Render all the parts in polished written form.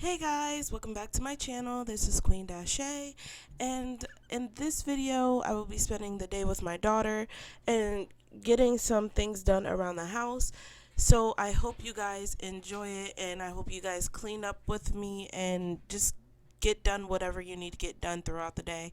Hey guys, welcome back to my channel. This is Queen Dashay, and in this video I will be spending the day with my daughter and getting some things done around the house. So I hope you guys enjoy it, and I hope you guys clean up with me and just get done whatever you need to get done throughout the day.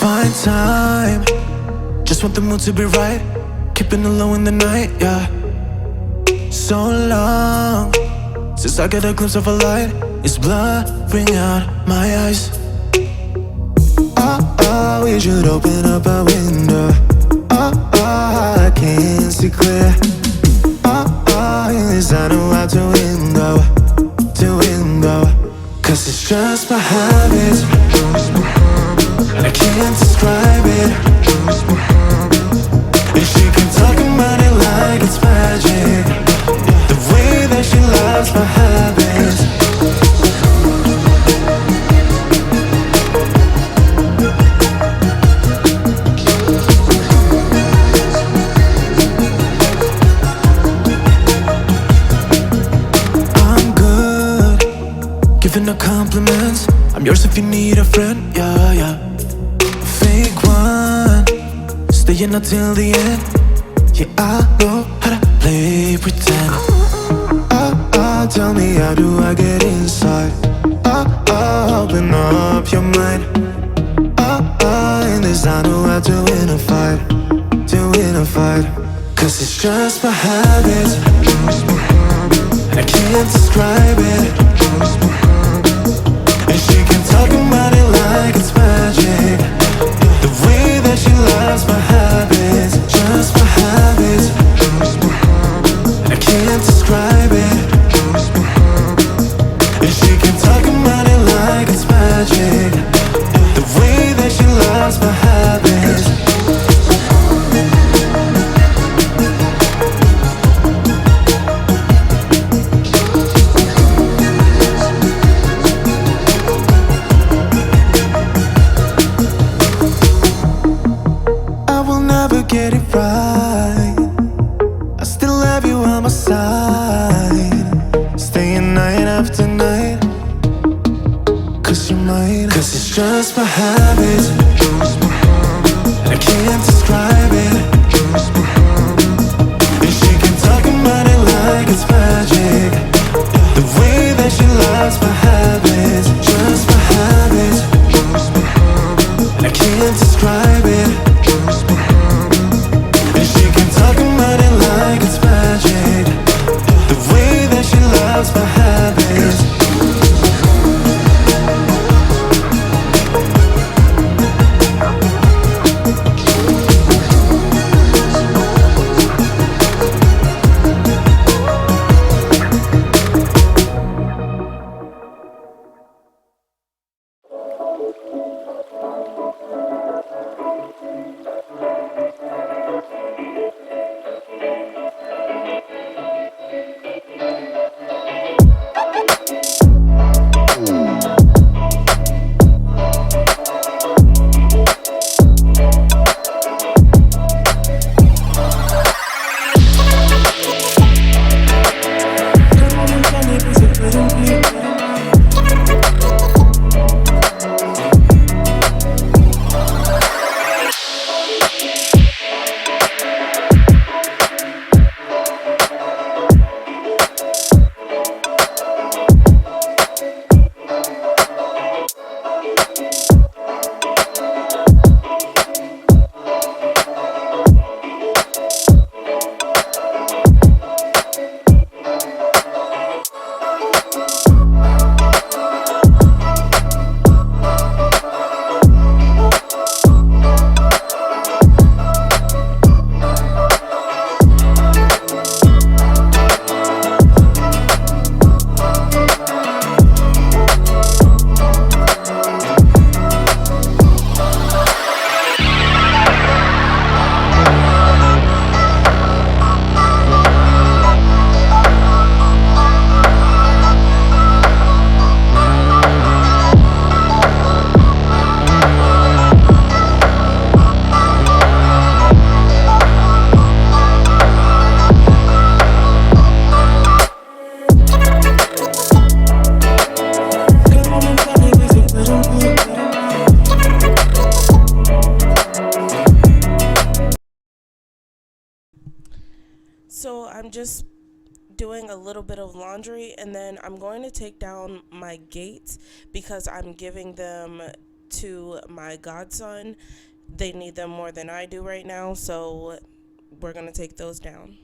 Find time, just want the mood to be right. Keeping it low in the night, yeah. So long since I got a glimpse of a light. It's blurring out my eyes. Oh, we should open up a window. Oh, I can't see clear. Yes, I know how to window. Cause it's just my habits, and I can't describe it. And she can talk about it like it's magic. The way that she loves my habits. I'm good, giving her compliments. I'm yours if you need a friend, yeah. Fake one, staying until the end. Yeah, I know how to play pretend. Tell me, how do I get inside? Open up your mind. In this I know how to win a fight. Cause it's just my habits, and I can't describe it. And she can talk about it like it's magic. The way that she loves my habits. Just my habits, and I can't describe it. And she can talk about it like it's magic. The way that she loves my habits. just my habits. I can't describe it. And she can talk about it like it's magic. The way that she loves my habits, just my habits. I can't describe it. And she can talk about it like it's magic. The way that she loves my habits. So I'm just doing a little bit of laundry, and then I'm going to take down my gates because I'm giving them to my godson. They need them more than I do right now, so we're going to take those down.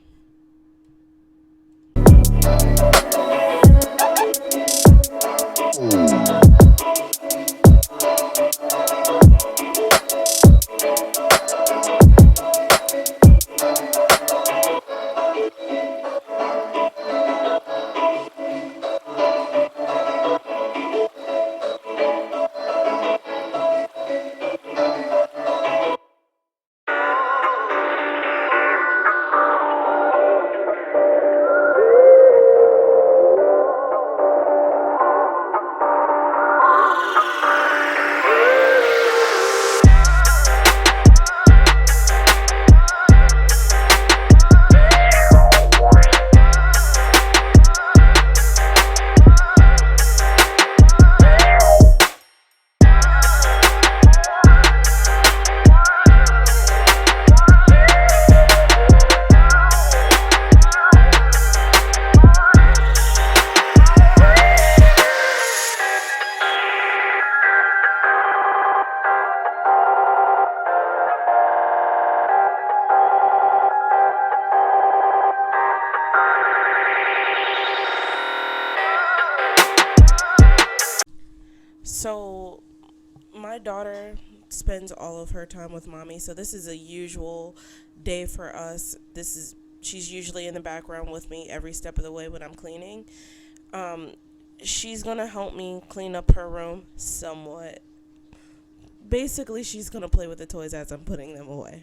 So my daughter spends all of her time with mommy, so this is a usual day for us. She's usually in the background with me every step of the way when I'm cleaning. She's gonna help me clean up her room somewhat. Basically, she's gonna play with the toys as I'm putting them away.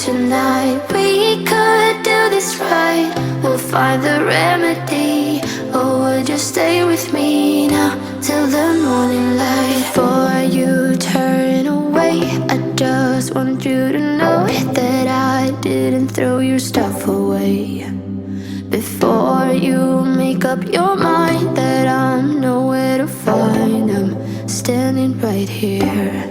tonight, we could do this right. We'll find the remedy. Or would you stay with me now till the morning light? Before you turn away, I just want you to know that I didn't throw your stuff away. Before you make up your mind that I'm nowhere to find, I'm standing right here.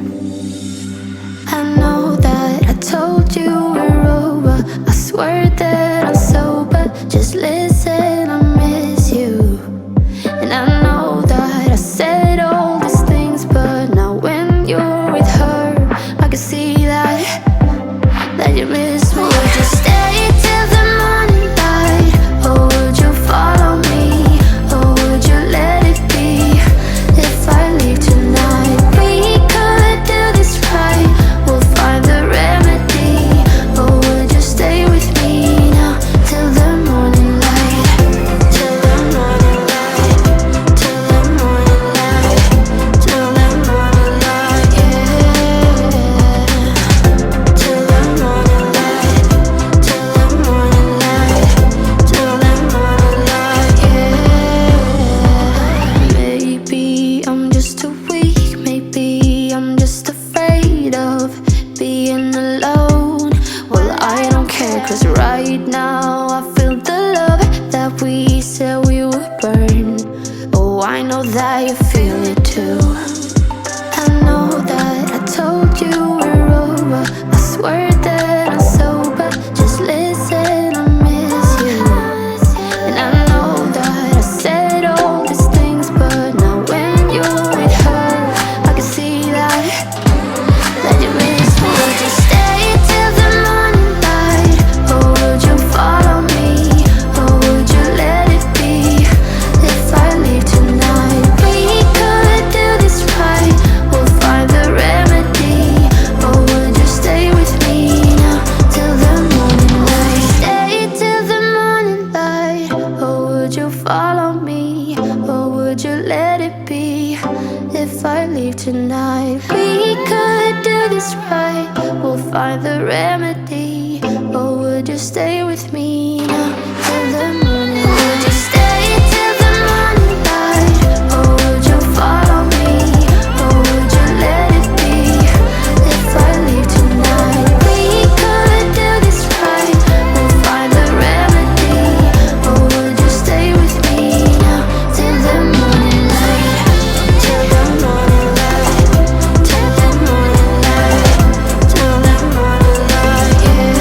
I know that I told you we're over. I swear that I'm sober. Just listen, I miss you. And I know that I said all these things, but now when you're with her, I can see that you miss me. Would you stay till the morning light? Or would you follow me? Or would you let it be? If I leave tonight, we could do this right. We'll find the remedy. Or would you stay with me now till the morning light? Till the morning light. Till the morning light. Till the morning light, yeah. Till the morning light. Till the morning light. Till the morning light, yeah. Maybe I'm just too weak. Maybe I'm just afraid of being alone. Well, I don't care, 'cause right now I feel the love that we said we would burn. Oh, I know that you feel it too. I know that I told you we're over. I swear that I'm sober. Just listen, I miss you. And I know that I said all these things, but now when you're with her, I can see that you miss me. Would you stay till the morning light? Or would you follow me? Or would you let it be? If I leave tonight, we could do this right. We'll find the remedy. Or would you stay with me now till the morning light? Stay till the morning light. Or would you follow me? Or would you let it be? If I leave tonight, we could do this right. We'll find the remedy. Or would you stay with me now till the morning light? Would you stay till the morning light? Or would you follow me? Or would you let it be? If I leave tonight, we could do this right. We'll find the remedy. Or would you stay with me now till the morning light? Till the morning light. Till the morning light. Till the morning light, yeah.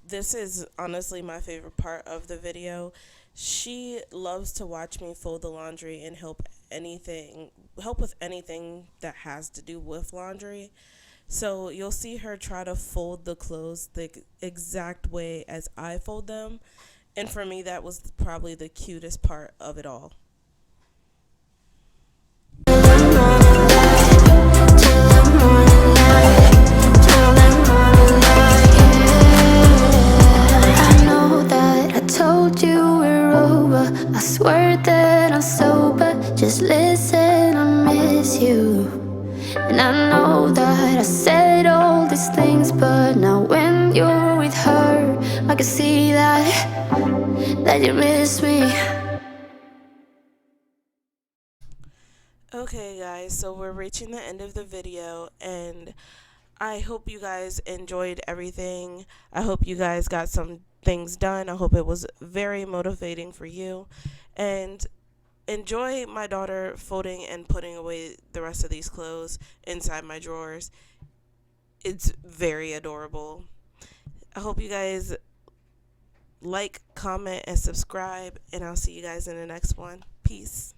This is honestly my favorite part of the video. She loves to watch me fold the laundry and help with anything that has to do with laundry. So you'll see her try to fold the clothes the exact way as I fold them. And for me, that was probably the cutest part of it all. I know that I told you we're over. I swear that I'm sober. Just listen, I miss you. And I know that I said all these things, but now when you're with her, I can see that you miss me. Okay guys, so we're reaching the end of the video, and I hope you guys enjoyed everything. I hope you guys got some things done. I hope it was very motivating for you, and enjoy my daughter folding and putting away the rest of these clothes inside my drawers. It's very adorable. I hope you guys like, comment, and subscribe, and I'll see you guys in the next one. Peace.